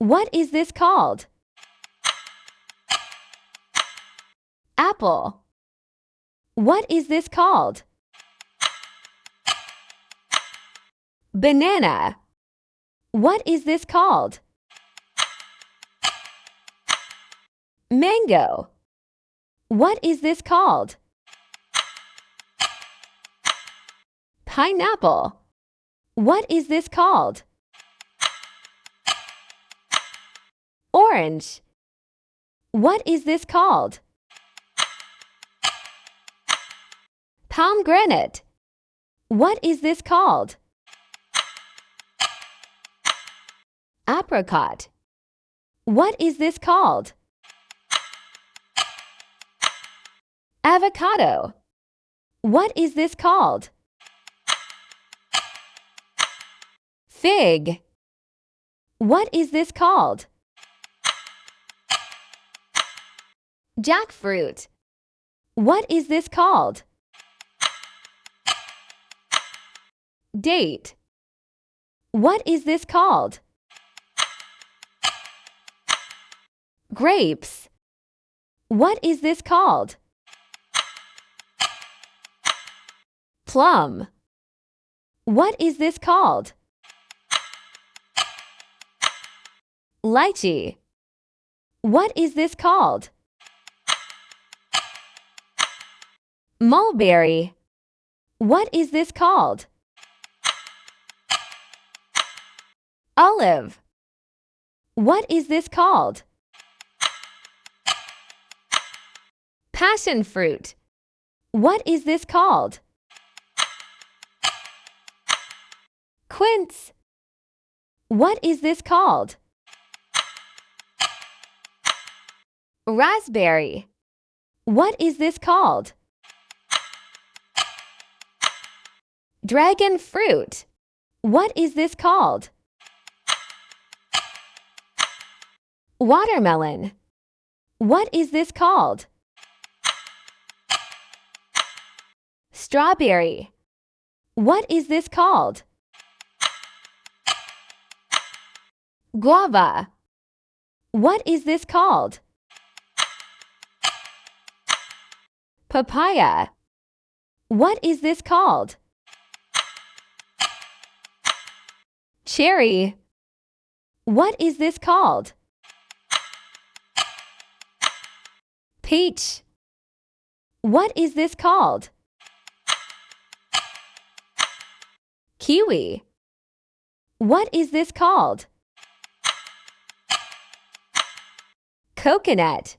What is this called? Apple. What is this called? Banana. What is this called? Mango. What is this called? Pineapple. What is this called? Orange. What is this called? Pomegranate. What is this called? Apricot. What is this called? Avocado. What is this called? Fig. What is this called? Jackfruit. What is this called? Date. What is this called? Grapes. What is this called? Plum. What is this called? Lychee. What is this called? Mulberry. What is this called? Olive. What is this called? Passion fruit. What is this called? Quince. What is this called? Raspberry. What is this called? Dragon fruit. What is this called? Watermelon. What is this called? Strawberry. What is this called? Guava. What is this called? Papaya. What is this called? Cherry. What is this called? Peach. What is this called? Kiwi. What is this called? Coconut.